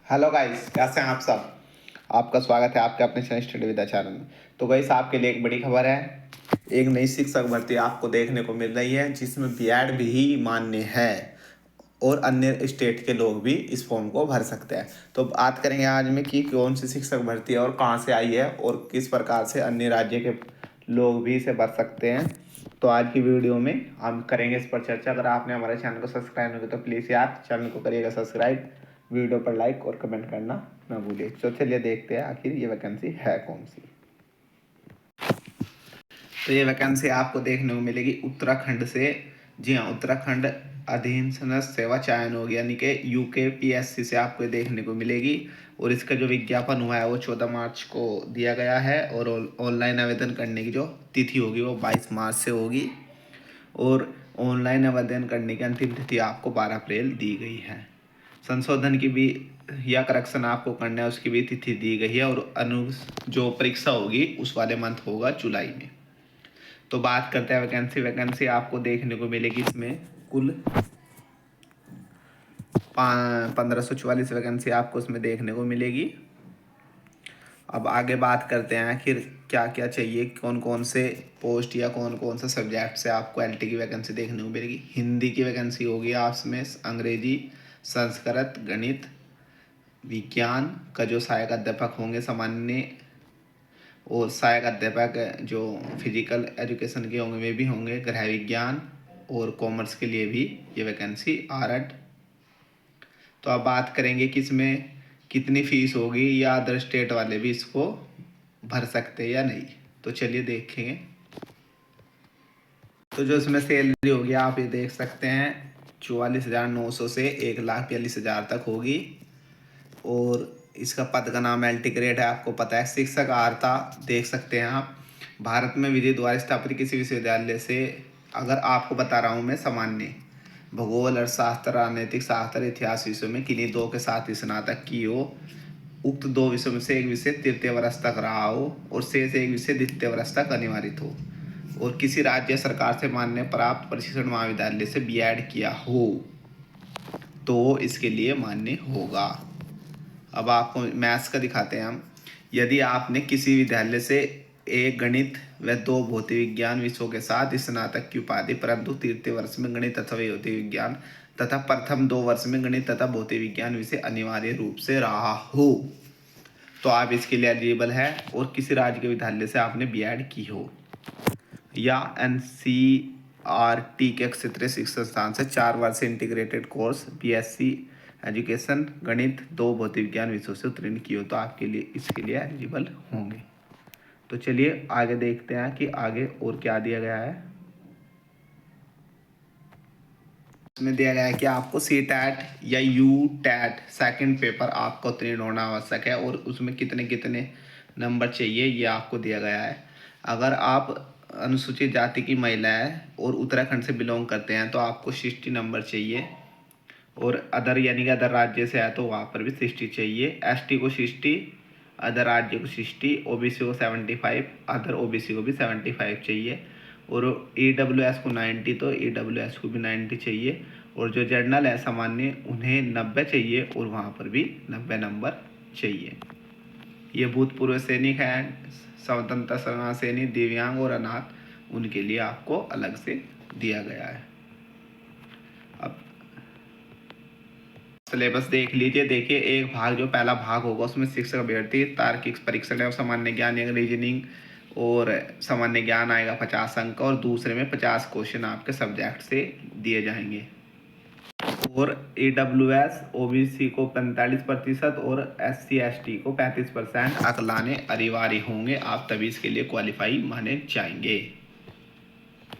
Hello guys, कैसे हैं आप सब। आपका स्वागत है आपके अपने चैनल स्टडी विद चैनल में। तो गाइस, आपके लिए एक बड़ी खबर है। एक नई शिक्षक भर्ती आपको देखने को मिल रही है जिसमें बीएड भी मान्य है और अन्य स्टेट के लोग भी इस फॉर्म को भर सकते हैं। तो बात करेंगे आज में कि कौन सी शिक्षक भर्ती है और कहाँ से आई है और किस प्रकार से अन्य राज्य के लोग भी इसे भर सकते हैं। तो आज की वीडियो में हम करेंगे इस पर चर्चा। अगर आपने हमारे चैनल को सब्सक्राइब नहीं किया तो प्लीज़ यार चैनल को करिएगा सब्सक्राइब, वीडियो पर लाइक और कमेंट करना ना भूलिए। तो चलिए देखते हैं आखिर ये वैकेंसी है कौन सी। तो ये वैकेंसी आपको देखने को मिलेगी उत्तराखंड से। जी हाँ, उत्तराखंड अधीनस्थ सेवा चयन हो गया, यानी कि यूकेपीएससी से आपको देखने को मिलेगी। और इसका जो विज्ञापन हुआ है वो 14 मार्च को दिया गया है और ऑनलाइन आवेदन करने की जो तिथि होगी वो 22 मार्च से होगी। और ऑनलाइन आवेदन करने की अंतिम तिथि आपको 12 अप्रैल दी गई है। संशोधन की भी या करेक्शन आपको करना है उसकी भी तिथि दी गई है। और जो परीक्षा होगी उस वाले मंथ होगा जुलाई में। तो बात करते हैं वैकेंसी आपको देखने को मिलेगी। इसमें कुल 1544 वैकेंसी आपको उसमें देखने को मिलेगी। अब आगे बात करते हैं आखिर क्या क्या चाहिए, कौन कौन से पोस्ट या कौन कौन से सब्जेक्ट से आपको एलटी की वैकेंसी देखने को मिलेगी। हिंदी की वैकेंसी होगी आपस में, अंग्रेजी, संस्कृत, गणित, विज्ञान का जो सहायक अध्यापक होंगे सामान्य, और सहायक अध्यापक जो फिजिकल एजुकेशन के होंगे वे भी होंगे, गृह विज्ञान और कॉमर्स के लिए भी ये वैकेंसी आरट। तो अब बात करेंगे कि इसमें कितनी फीस होगी या अदर स्टेट वाले भी इसको भर सकते हैं या नहीं। तो चलिए देखेंगे। तो जो इसमें सैलरी होगी आप ये देख सकते हैं 44,900 से 1,42,000 तक होगी। और इसका पद का नाम एलटी ग्रेड है, आपको पता है। शिक्षक अर्हता देख सकते हैं आप, भारत में विधि द्वारा स्थापित किसी विश्वविद्यालय से, अगर आपको बता रहा हूँ मैं, सामान्य भूगोल, अर्थशास्त्र, राजनीतिक शास्त्र, इतिहास विषयों में किन्हीं दो के साथ स्नातक की हो, उक्त दो विषयों में से एक विषय तृतीय वर्ष तक रहा हो और शेष एक विषय द्वितीय वर्ष तक अनिवार्य हो, और किसी राज्य सरकार से मान्य प्राप्त प्रशिक्षण महाविद्यालय से बीएड किया हो तो इसके लिए मान्य होगा। अब आपको मैथ्स का दिखाते हैं हम। यदि आपने किसी विद्यालय से एक गणित व 2 भौतिक विज्ञान विषयों के साथ स्नातक की उपाधि, परंतु तृतीय वर्ष में गणित तथा भौतिक विज्ञान तथा प्रथम 2 वर्ष में गणित तथा भौतिक विज्ञान विषय अनिवार्य रूप से रहा हो तो आप इसके लिए एलिजिबल है। और किसी राज्य के विद्यालय से आपने बीएड की हो या एनसीईआरटी के क्षेत्रीय शिक्षा संस्थान से 4 वर्ष इंटीग्रेटेड कोर्स बीएससी एजुकेशन गणित 2 भौतिक विज्ञान विषयों से उत्तीर्ण की हो तो आपके लिए इसके लिए एलिजिबल होंगे। तो चलिए आगे देखते हैं कि आगे और क्या दिया गया है। इसमें दिया गया है कि आपको सी टैट या यू टैट सेकेंड पेपर आपको उत्तीर्ण होना आवश्यक है और उसमें कितने कितने नंबर चाहिए ये आपको दिया गया है। अगर आप अनुसूचित जाति की महिला है और उत्तराखंड से बिलोंग करते हैं तो आपको 60 नंबर चाहिए। और अदर यानी कि अदर राज्य से है तो वहाँ पर भी 60 चाहिए। एसटी को 60, अदर राज्य को 60, ओबीसी को 75, अदर ओबीसी को भी 75 चाहिए। और ईडब्ल्यूएस को 90 तो ईडब्ल्यूएस को भी 90 चाहिए। और जो जर्नल है सामान्य उन्हें 90 चाहिए और वहाँ पर भी 90 नंबर चाहिए। ये भूतपूर्व सैनिक हैं, स्वतंत्रता संग्राम सैनिक, दिव्यांग और अनाथ, उनके लिए आपको अलग से दिया गया है। अब सिलेबस देख लीजिए। देखिए, एक भाग जो पहला भाग होगा उसमें शिक्षक अभ्यर्थी तार्किक परीक्षण और सामान्य ज्ञान या रीजनिंग और सामान्य ज्ञान आएगा 50 अंक और दूसरे में 50 क्वेश्चन आपके सब्जेक्ट से दिए जाएंगे। और ईडब्ल्यूएस ओबीसी को 45% और एससी एसटी को 35% अंक लाने अनिवार्य होंगे, आप तभी इसके लिए क्वालिफाई माने जाएंगे।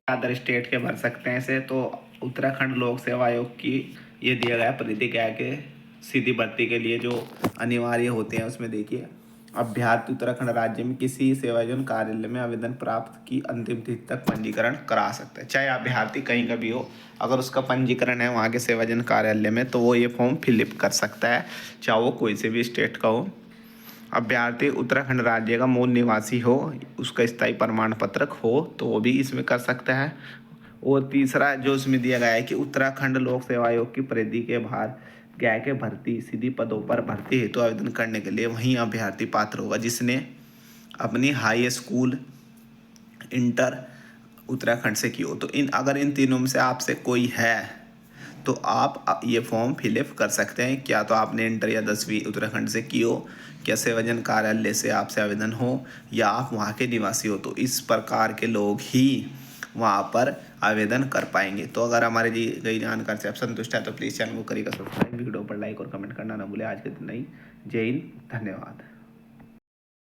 अदर स्टेट के भर सकते हैं इसे। तो उत्तराखंड लोक सेवा आयोग की ये दिया गया परिधि क्या है कि सीधी भर्ती के लिए जो अनिवार्य होते हैं उसमें देखिए, अभ्यर्थी उत्तराखंड राज्य में किसी सेवायोजन कार्यालय में आवेदन प्राप्त की अंतिम तिथि तक पंजीकरण करा सकता है। चाहे अभ्यर्थी कहीं का भी हो, अगर उसका पंजीकरण है वहाँ के सेवायोजन कार्यालय में तो वो ये फॉर्म फिलअप कर सकता है, चाहे वो कोई से भी स्टेट का हो। अभ्यर्थी उत्तराखंड राज्य का मूल निवासी हो, उसका स्थायी प्रमाण पत्रक हो तो वो भी इसमें कर सकता है। और तीसरा जो इसमें दिया गया है कि उत्तराखंड लोक सेवा आयोग की परिधि के बाहर गया के भर्ती सीधी पदों पर भर्ती हेतु आवेदन करने के लिए वही अभ्यर्थी पात्र होगा जिसने अपनी हाई स्कूल इंटर उत्तराखंड से की हो। तो अगर इन तीनों में से आपसे कोई है तो आप ये फॉर्म फिलअप कर सकते हैं। क्या तो आपने इंटर या 10वीं उत्तराखंड से की हो, क्या सेवाजन कार्यालय से आपसे आवेदन हो, या आप वहाँ के निवासी हो, तो इस प्रकार के लोग ही वहाँ पर आवेदन कर पाएंगे। तो अगर हमारी दी गई जानकारी से आप संतुष्ट है तो प्लीज़ चैनल को करिएगा सब्सक्राइब, वीडियो पर लाइक और कमेंट करना ना भूलें। आज के दिन नहीं, जय हिंद, धन्यवाद।